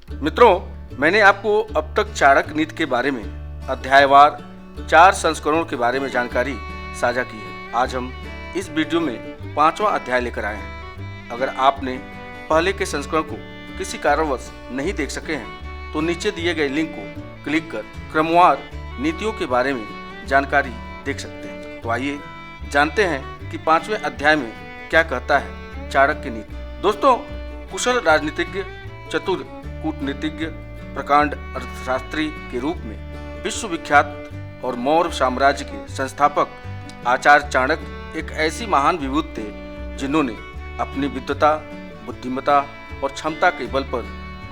मित्रों, मैंने आपको अब तक चाणक्य नीति के बारे में अध्यायवार 4 संस्करणों के बारे में जानकारी साझा की है। आज हम इस वीडियो में 5वां अध्याय लेकर आए हैं। अगर आपने पहले के संस्करण को किसी कारणवश नहीं देख सके हैं तो नीचे दिए गए लिंक को क्लिक कर क्रमवार नीतियों के बारे में जानकारी देख सकते हैं। तो आइए जानते हैं कि 5वें अध्याय में क्या कहता है चाणक्य नीति। दोस्तों, कुशल राजनीतिज्ञ, चतुर कूटनीतिज्ञ, प्रकांड अर्थशास्त्री के रूप में विश्वविख्यात और मौर्य साम्राज्य के संस्थापक आचार्य चाणक्य एक ऐसी महान विभूति थे जिन्होंने अपनी विद्वता, बुद्धिमत्ता और क्षमता के बल पर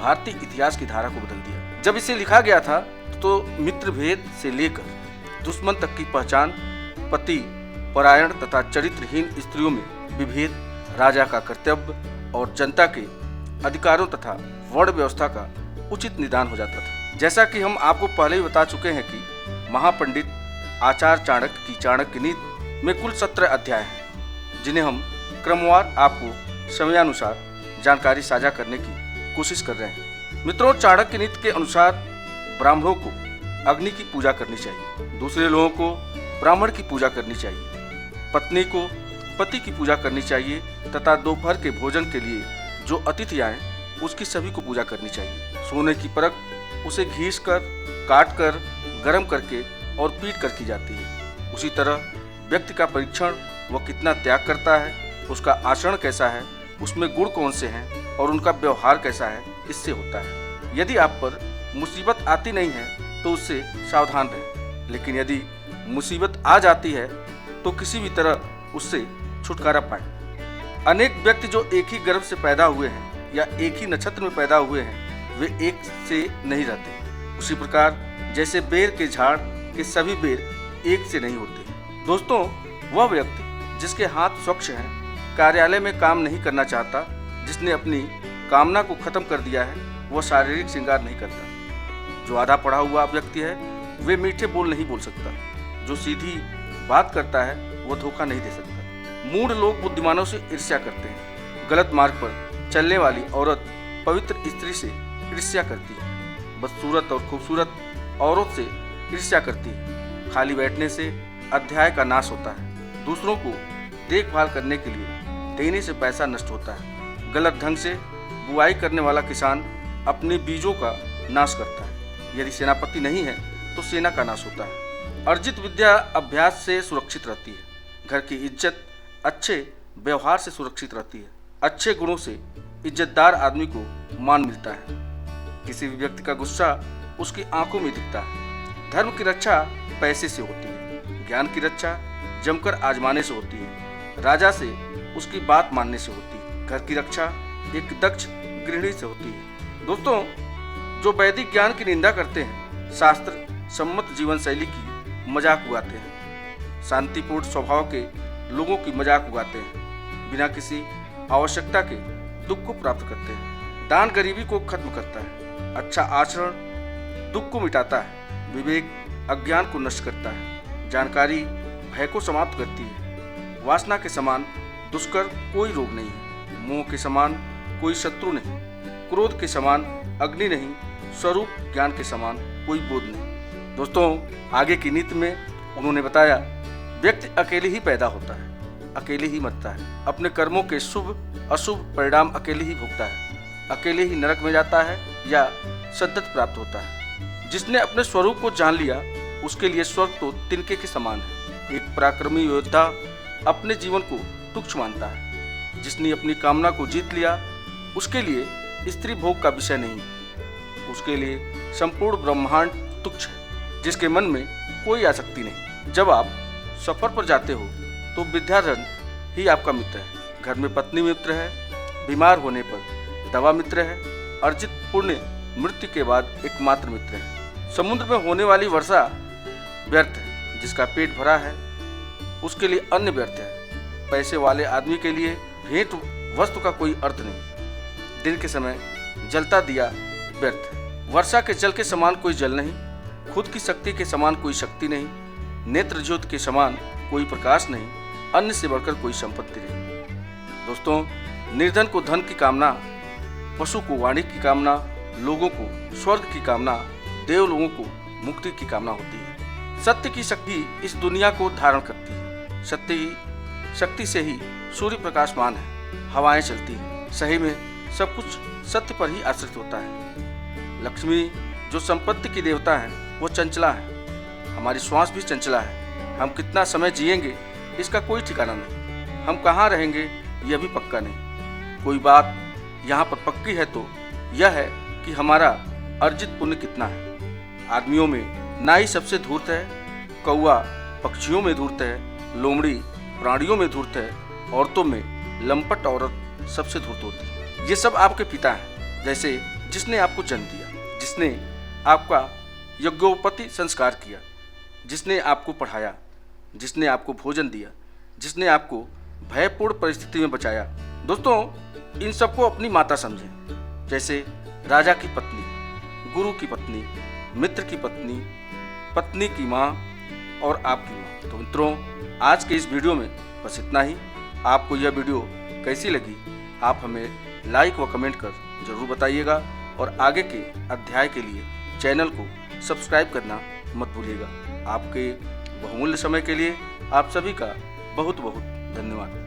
भारतीय इतिहास की धारा को बदल दिया। जब इसे लिखा गया था तो मित्र भेद से लेकर दुश्मन तक की पहचान, पति परायण तथा चरित्रहीन स्त्रियों में विभेद, राजा का कर्तव्य और जनता के अधिकारों तथा वर्ण व्यवस्था का उचित निदान हो जाता था। जैसा कि हम आपको पहले ही बता चुके हैं कि महापंडित आचार्य चाणक्य की चाणक्य नीति में कुल 17 अध्याय हैं, जिन्हें हम क्रमवार आपको समयानुसार जानकारी साझा करने की कोशिश कर रहे हैं। मित्रों, चाणक्य नीति के अनुसार ब्राह्मणों को अग्नि की पूजा करनी चाहिए, दूसरे लोगों को ब्राह्मण की पूजा करनी चाहिए, पत्नी को पति की पूजा करनी चाहिए तथा दोपहर के भोजन के लिए जो अतिथि आए उसकी सभी को पूजा करनी चाहिए। सोने की परख उसे घीस कर, काट कर, गर्म करके और पीट कर की जाती है। उसी तरह व्यक्ति का परीक्षण वह कितना त्याग करता है, उसका आचरण कैसा है, उसमें गुण कौन से हैं और उनका व्यवहार कैसा है, इससे होता है। यदि आप पर मुसीबत आती नहीं है तो उससे सावधान रहें, लेकिन यदि मुसीबत आ जाती है तो किसी भी तरह उससे छुटकारा पाएं। अनेक व्यक्ति जो एक ही गर्भ से पैदा हुए हैं या एक ही नक्षत्र में पैदा हुए हैं, वे एक से नहीं रहते। उसी प्रकार जैसे बेर के झाड़ के सभी बेर एक से नहीं होते। दोस्तों, वह व्यक्ति जिसके हाथ स्वच्छ हैं, कार्यालय में काम नहीं करना चाहता, जिसने अपनी कामना को खत्म कर दिया है, वह शारीरिक श्रृंगार नहीं करता। जो आधा पढ़ा हुआ व्यक्ति है वे मीठे बोल नहीं बोल सकता। जो सीधी बात करता है वह धोखा नहीं दे सकता। मूढ़ लोग बुद्धिमानों से ईर्ष्या करते हैं। गलत मार्ग पर चलने वाली औरत पवित्र स्त्री से ईर्ष्या करती है। बदसूरत और खूबसूरत औरत से ईर्ष्या करती है। खाली बैठने से अध्याय का नाश होता है। दूसरों को देखभाल करने के लिए देने से पैसा नष्ट होता है। गलत ढंग से बुआई करने वाला किसान अपने बीजों का नाश करता है। यदि सेनापति नहीं है तो सेना का नाश होता है। अर्जित विद्या अभ्यास से सुरक्षित रहती है। घर की इज्जत अच्छे व्यवहार से सुरक्षित रहती है। अच्छे गुणों से इज्जतदार आदमी को मान मिलता है। किसी भी व्यक्ति का गुस्सा उसकी आंखों में दिखता है। धर्म की रक्षा पैसे से होती है। ज्ञान की रक्षा जमकर आजमाने से होती है। राजा से उसकी बात मानने से होती है। घर की रक्षा एक दक्ष गृहिणी से होती है। दोस्तों, जो वैदिक ज्ञान की निंदा करते हैं, शास्त्र सम्मत जीवन शैली की मजाक उड़ाते हैं, शांतिपूर्ण स्वभाव के लोगों की मजाक उड़ाते हैं, बिना किसी आवश्यकता के दुख को प्राप्त करते हैं, दान गरीबी को खत्म करता है, अच्छा आचरण दुख को मिटाता है, विवेक अज्ञान को नष्ट करता है, जानकारी भय को समाप्त करती है, वासना के समान दुष्कर कोई रोग नहीं है, मोह के समान कोई शत्रु नहीं, क्रोध के समान अग्नि नहीं, स्वरूप ज्ञान के समान कोई बोध नहीं। दोस्तों, आगे की नीति में उन्होंने बताया, व्यक्ति अकेले ही पैदा होता है, अकेले ही मरता है, अपने कर्मों के शुभ अशुभ परिणाम अकेले ही भोगता है, अकेले ही नरक में जाता है या सद्गति प्राप्त होता है। जिसने अपने स्वरूप को जान लिया उसके लिए स्वर्ग तो तिनके के समान है। एक पराक्रमी योद्धा अपने जीवन को तुच्छ मानता है। जिसने अपनी कामना को जीत लिया उसके लिए स्त्री भोग का विषय नहीं है। उसके लिए संपूर्ण ब्रह्मांड तुच्छ है। जिसके मन में कोई आसक्ति नहीं। जब आप सफर पर जाते हो तो विद्याधन ही आपका मित्र है। घर में पत्नी मित्र है, बीमार होने पर दवा मित्र है, अर्जित पुण्य मृत्यु के बाद एकमात्र मित्र है। समुद्र में होने वाली वर्षा व्यर्थ है, जिसका पेट भरा है उसके लिए अन्न व्यर्थ है। पैसे वाले आदमी के लिए भेंट वस्तु का कोई अर्थ नहीं। दिन के समय जलता दिया व्यर्थ है। वर्षा के जल के समान कोई जल नहीं, खुद की शक्ति के समान कोई शक्ति नहीं, नेत्र ज्योति के समान कोई प्रकाश नहीं, अन्न से बढ़कर कोई संपत्ति नहीं। दोस्तों, निर्धन को धन की कामना, पशु को वाणी की कामना, लोगों को स्वर्ग की कामना, देव लोगों को मुक्ति की कामना होती है। सत्य की शक्ति इस दुनिया को धारण करती है। सत्य की शक्ति से ही सूर्य प्रकाशमान है, हवाएं चलती हैं। सही में सब कुछ सत्य पर ही आश्रित होता है। लक्ष्मी जो संपत्ति की देवता है वो चंचला है। हमारी श्वास भी चंचला है। हम कितना समय जिएंगे इसका कोई ठिकाना नहीं। हम कहाँ रहेंगे यह भी पक्का नहीं। कोई बात यहाँ पर पक्की है तो यह है कि हमारा अर्जित पुण्य कितना है। आदमियों में नाई सबसे धूर्त है, कौवा पक्षियों में धूर्त है, लोमड़ी प्राणियों में धूर्त है, औरतों में लंपट औरत सबसे धूर्त होती है। ये सब आपके पिता हैं, जैसे जिसने आपको जन्म दिया, जिसने आपका यज्ञोपति संस्कार किया, जिसने आपको पढ़ाया, जिसने आपको भोजन दिया, जिसने आपको भयपूर्ण परिस्थिति में बचाया। दोस्तों, इन सबको अपनी माता समझें, जैसे राजा की पत्नी, गुरु की पत्नी, मित्र की पत्नी, पत्नी की माँ और आपकी माँ। तो मित्रों, आज के इस वीडियो में बस इतना ही। आपको यह वीडियो कैसी लगी आप हमें लाइक व कमेंट कर जरूर बताइएगा और आगे के अध्याय के लिए चैनल को सब्सक्राइब करना मत भूलिएगा। आपके बहुमूल्य समय के लिए आप सभी का बहुत बहुत धन्यवाद।